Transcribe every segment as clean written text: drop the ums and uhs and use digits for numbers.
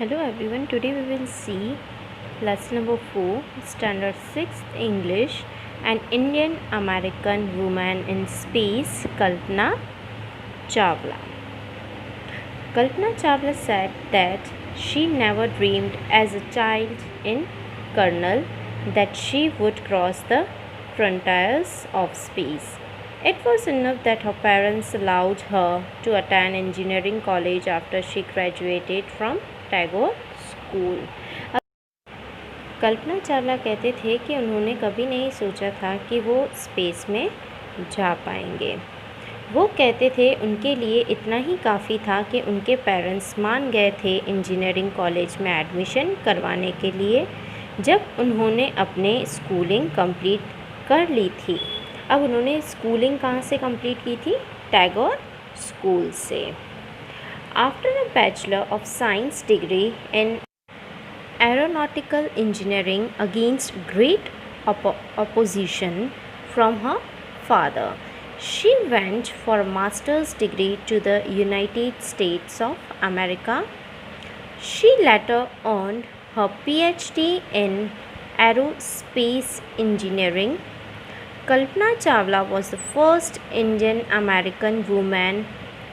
Hello everyone, today we will see lesson number 4, standard 6th English, an Indian American woman in space, Kalpana Chawla. Kalpana Chawla said that she never dreamed as a child in Colonel that she would cross the frontiers of space. It was enough that her parents allowed her to attend engineering college after she graduated from Tagore school. Kalpana Chawla कहते थे कि उन्होंने कभी नहीं सोचा था कि वो स्पेस में जा पाएंगे। वो कहते थे उनके लिए इतना ही काफ़ी था कि उनके पेरेंट्स मान गए थे इंजीनियरिंग कॉलेज में एडमिशन करवाने के लिए जब उन्होंने अपने स्कूलिंग कंप्लीट कर ली थी। अब उन्होंने स्कूलिंग कहाँ से कंप्लीट की थी? टैगोर स्कूल से। After a Bachelor of Science degree in aeronautical engineering against great opposition from her father, she went for a master's degree to the United States of America. She later earned her PhD in aerospace engineering. Kalpana Chawla was the first Indian American woman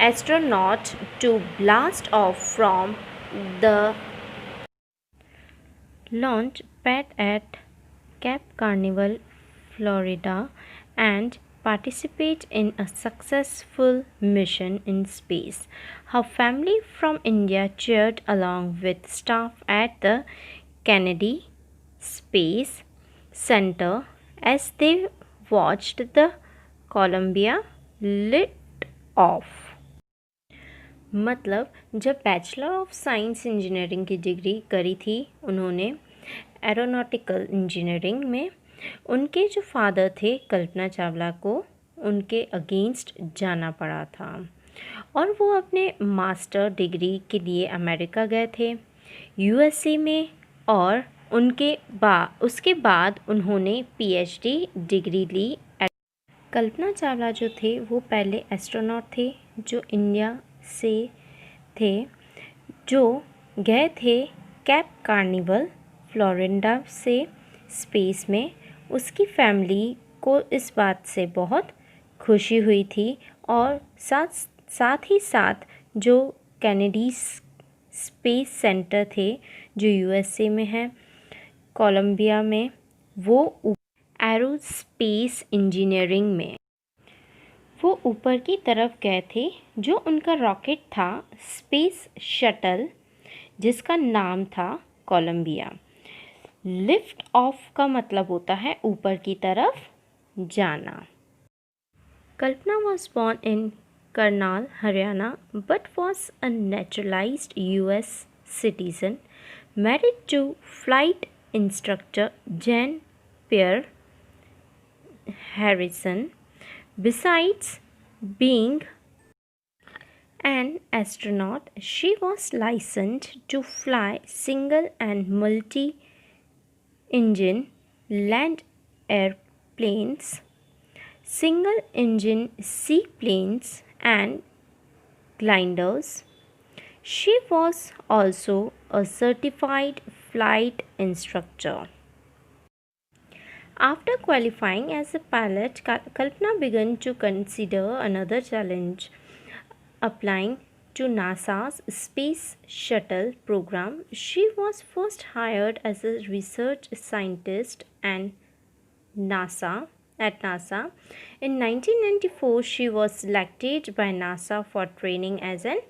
astronaut to blast off from the launch pad at Cape Canaveral, Florida, and participate in a successful mission in space. Her family from India cheered along with staff at the Kennedy Space Center as they watched the Columbia lit off. मतलब जब bachelor of science engineering की degree करी थी उन्होंने aeronautical engineering में, उनके जो father थे कल्पना चावला को उनके अगेंस्ट जाना पड़ा था और वो अपने मास्टर डिग्री के लिए अमेरिका गए थे यूएसए में, और उसके बाद उन्होंने पीएचडी डिग्री ली। कल्पना चावला जो थे वो पहले एस्ट्रोनॉट थे जो इंडिया से थे, जो गए थे कैप कार्निवल फ्लोरिडा से स्पेस में। उसकी फैमिली को इस बात से बहुत खुशी हुई थी और साथ ही साथ जो कैनेडी स्पेस सेंटर थे जो यूएसए में है कोलंबिया में, वो एरोस्पेस इंजीनियरिंग में वो ऊपर की तरफ गए थे। जो उनका रॉकेट था स्पेस शटल जिसका नाम था कोलंबिया। लिफ्ट ऑफ का मतलब होता है ऊपर की तरफ जाना। Kalpana was born in Karnal Haryana but was a naturalised US citizen, married to flight instructor Jean Pierre Harrison. Besides being an astronaut, she was licensed to fly single and multi-engine land airplanes, single-engine seaplanes and gliders. She was also a certified flight instructor. After qualifying as a pilot, Kalpana began to consider another challenge, applying to NASA's Space Shuttle program. She was first hired as a research scientist at NASA. In 1994, she was selected by NASA for training as an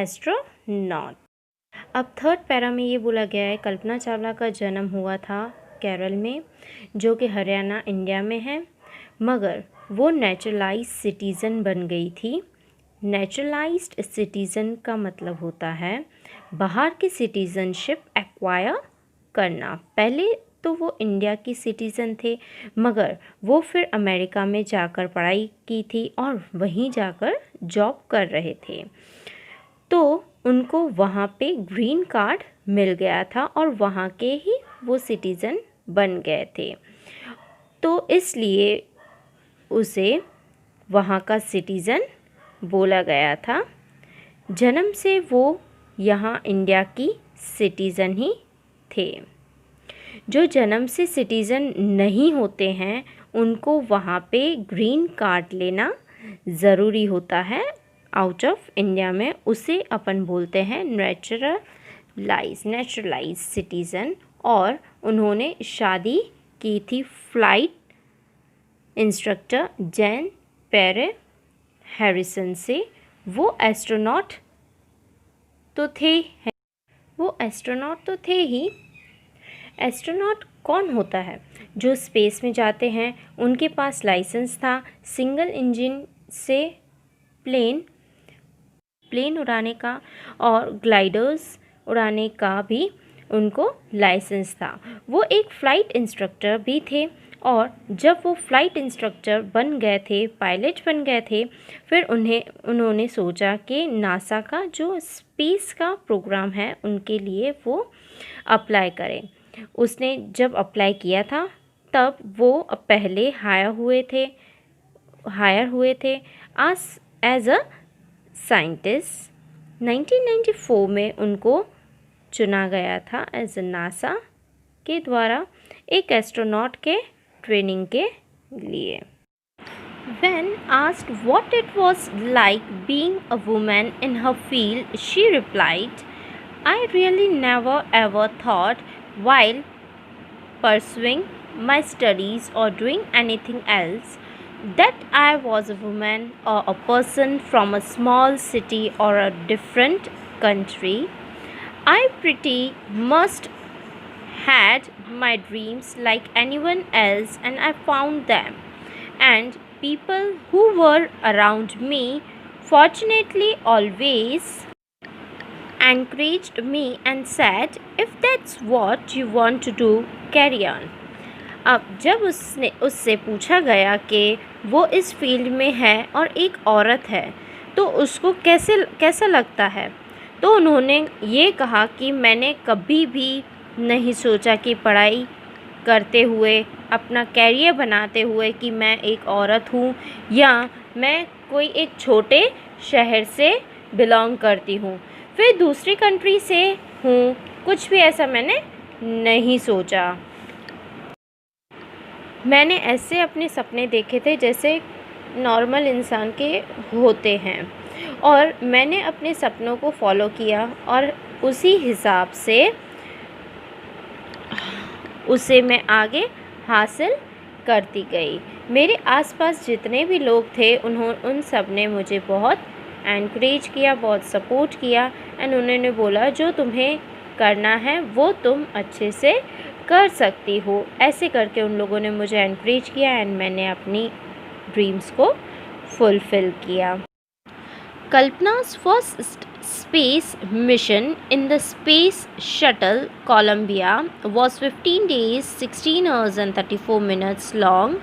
astronaut. अब third para में ये बोला गया है कल्पना चावला का जन्म हुआ था केरल में जो कि हरियाणा इंडिया में है, मगर वो नेचुरलाइज्ड सिटीज़न बन गई थी। नेचुरलाइज्ड सिटीज़न का मतलब होता है बाहर की सिटीज़नशिप एक्वायर करना। पहले तो वो इंडिया की सिटीज़न थे मगर वो फिर अमेरिका में जाकर पढ़ाई की थी और वहीं जाकर जॉब कर रहे थे, तो उनको वहाँ पे ग्रीन कार्ड मिल गया था और वहाँ के ही वो सिटीज़न बन गए थे, तो इसलिए उसे वहाँ का सिटीज़न बोला गया था। जन्म से वो यहाँ इंडिया की सिटीज़न ही थे। जो जन्म से सिटीज़न नहीं होते हैं उनको वहाँ पे ग्रीन कार्ड लेना ज़रूरी होता है आउट ऑफ इंडिया में। उसे अपन बोलते हैं नेचुरलाइज सिटीज़न। और उन्होंने शादी की थी फ़्लाइट इंस्ट्रक्टर जैन पेरे हैरिसन से। वो एस्ट्रोनॉट तो थे ही। एस्ट्रोनॉट कौन होता है? जो स्पेस में जाते हैं। उनके पास लाइसेंस था सिंगल इंजन से प्लेन उड़ाने का और ग्लाइडर्स उड़ाने का भी उनको लाइसेंस था। वो एक फ़्लाइट इंस्ट्रक्टर भी थे। और जब वो फ़्लाइट इंस्ट्रक्टर बन गए थे, पायलट बन गए थे, फिर उन्होंने सोचा कि नासा का जो स्पेस का प्रोग्राम है उनके लिए वो अप्लाई करें। उसने जब अप्लाई किया था तब वो पहले हायर हुए थे एज अ साइंटिस्ट। 1994 में उनको चुना गया था एज नासा के द्वारा एक एस्ट्रोनॉट के ट्रेनिंग के लिए। When asked what it was like being a woman in her field, she replied, "I really never ever thought while pursuing my studies or doing anything else that I was a woman or a person from a small city or a different country. I pretty much had my dreams like anyone else, and I found them. And people who were around me fortunately always encouraged me and said, if that's what you want to do, carry on." अब जब उससे पूछा गया कि वो इस field में है और एक औरत है तो उसको कैसा लगता है, तो उन्होंने ये कहा कि मैंने कभी भी नहीं सोचा कि पढ़ाई करते हुए, अपना कैरियर बनाते हुए कि मैं एक औरत हूँ या मैं कोई एक छोटे शहर से बिलोंग करती हूँ, फिर दूसरी कंट्री से हूँ, कुछ भी ऐसा मैंने नहीं सोचा। मैंने ऐसे अपने सपने देखे थे जैसे नॉर्मल इंसान के होते हैं और मैंने अपने सपनों को फॉलो किया और उसी हिसाब से उसे मैं आगे हासिल करती गई। मेरे आसपास जितने भी लोग थे उन सब ने मुझे बहुत एनकरेज किया, बहुत सपोर्ट किया एंड उन्होंने बोला जो तुम्हें करना है वो तुम अच्छे से कर सकती हो। ऐसे करके उन लोगों ने मुझे एनकरेज किया एंड मैंने अपनी ड्रीम्स को फुलफ़िल किया। Kalpana's first space mission in the Space Shuttle Columbia was 15 days, 16 hours and 34 minutes long.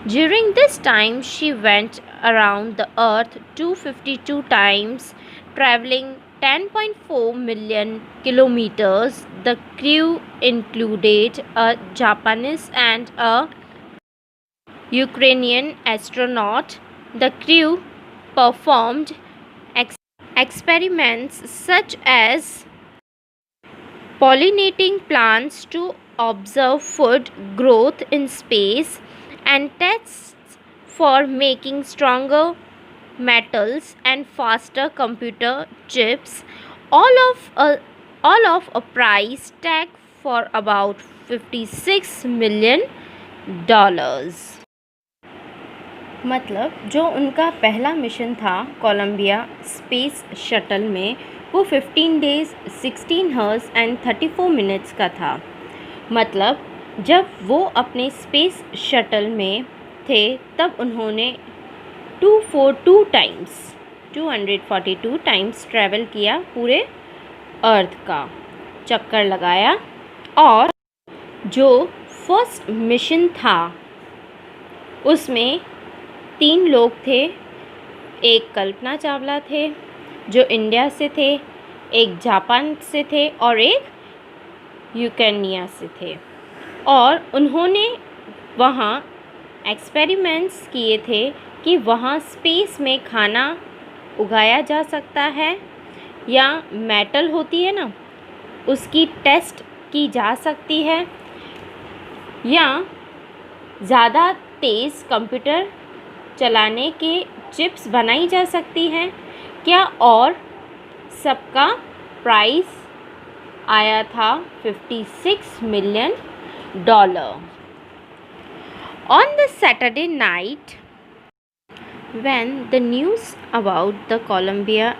During this time, she went around the Earth 252 times, traveling 10.4 million kilometers. The crew included a Japanese and a Ukrainian astronaut. The crew performed experiments such as pollinating plants to observe food growth in space and tests for making stronger metals and faster computer chips, all of a price tag for about $56 million. मतलब जो उनका पहला mission था Colombia space shuttle में वो 15 days 16 horse and 34 minutes का था। मतलब जब वो अपने स्पेस शटल में थे तब उन्होंने 242 टाइम्स ट्रैवल किया, पूरे अर्थ का चक्कर लगाया। और जो फर्स्ट मिशन था उसमें 3 लोग थे, एक कल्पना चावला थे जो इंडिया से थे, एक जापान से थे और एक यूक्रेनिया से थे। और उन्होंने वहाँ एक्सपेरिमेंट्स किए थे कि वहाँ स्पेस में खाना उगाया जा सकता है या मेटल होती है ना, उसकी टेस्ट की जा सकती है या ज़्यादा तेज़ कंप्यूटर चलाने के चिप्स बनाई जा सकती हैं क्या, और सबका प्राइस आया था $56 million. On the Saturday night, when the news about the Columbia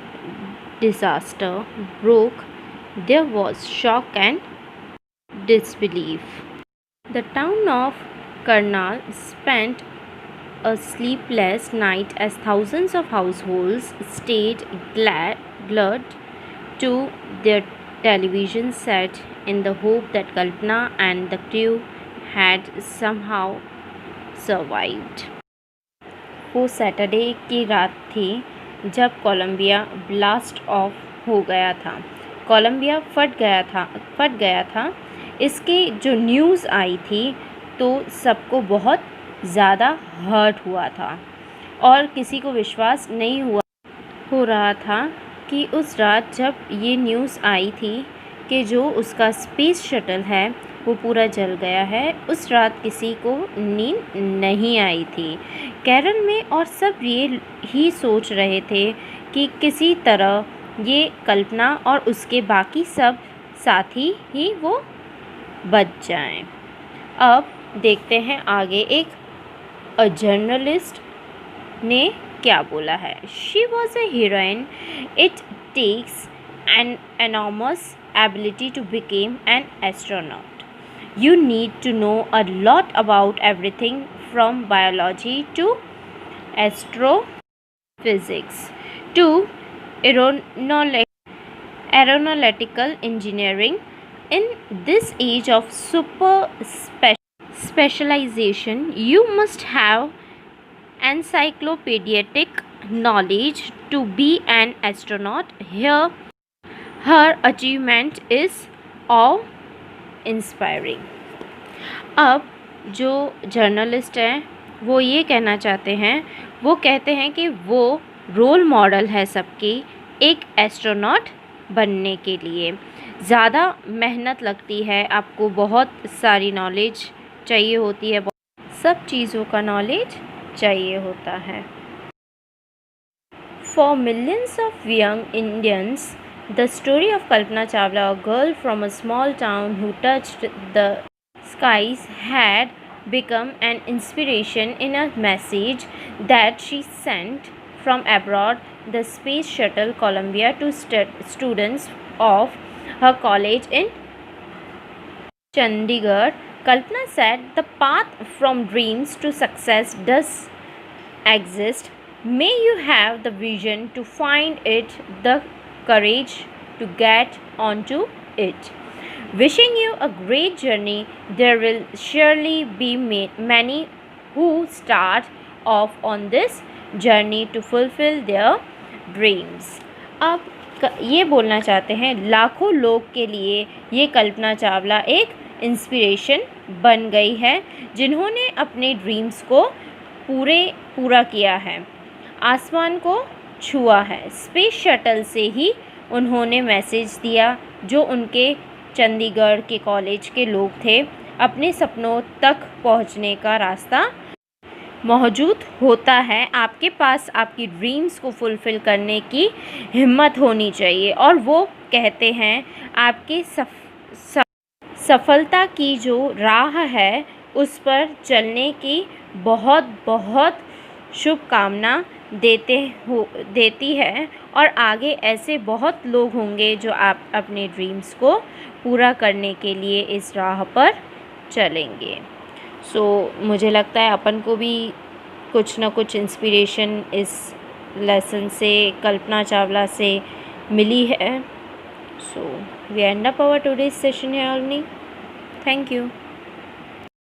disaster broke, there was shock and disbelief. The town of Karnal spent a sleepless night as thousands of households stayed glued to their television set in the hope that Kalpana and the crew had somehow survived. वो Saturday की रात थी जब Colombia blast of हो गया था, Colombia फट गया था। इसके जो न्यूज़ आई थी तो सबको बहुत ज़्यादा हर्ट हुआ था और किसी को विश्वास नहीं हो रहा था कि उस रात जब ये न्यूज़ आई थी कि जो उसका स्पेस शटल है वो पूरा जल गया है, उस रात किसी को नींद नहीं आई थी केरल में। और सब ये ही सोच रहे थे कि किसी तरह ये कल्पना और उसके बाकी सब साथी ही वो बच जाएं। अब देखते हैं आगे एक जर्नलिस्ट ने क्या बोला है। She was a heroine, it takes an enormous ability to became an astronaut. You need to know a lot about everything from biology to astrophysics to aeronautical engineering. In this age of specialization, you must have encyclopedic knowledge to be an astronaut. Here, her achievement is awe inspiring. अब जो journalist हैं वो ये कहना चाहते हैं, वो कहते हैं कि वो रोल मॉडल है सबकी एक एस्ट्रोनॉट बनने के लिए. ज़्यादा मेहनत लगती है, आपको बहुत सारी नॉलेज चाहिए होती है, सब चीज़ों का नॉलेज चाहिए होता है. For millions of young Indians, the story of Kalpana Chawla, a girl from a small town who touched the skies, had become an inspiration in a message that she sent from abroad, the space shuttle Columbia, to students of her college in Chandigarh. Kalpana said, "The path from dreams to success does exist. May you have the vision to find it, the courage to get onto it. Wishing you a great journey. There will surely be many who start off on this journey to fulfill their dreams." अब ये बोलना चाहते हैं, लाखों लोग के लिए ये कल्पना चावला एक इंस्पिरेशन बन गई है जिन्होंने अपने ड्रीम्स को पूरा किया है, आसमान को छुआ है. स्पेस शटल से ही उन्होंने मैसेज दिया जो उनके चंडीगढ़ के कॉलेज के लोग थे. अपने सपनों तक पहुंचने का रास्ता मौजूद होता है. आपके पास आपकी ड्रीम्स को फुलफ़िल करने की हिम्मत होनी चाहिए. और वो कहते हैं आपके सफलता की जो राह है उस पर चलने की बहुत शुभकामना देती है. और आगे ऐसे बहुत लोग होंगे जो आप अपने ड्रीम्स को पूरा करने के लिए इस राह पर चलेंगे. मुझे लगता है अपन को भी कुछ ना कुछ इंस्पिरेशन इस लेसन से, कल्पना चावला से मिली है. We end up our today's session here only. Thank you.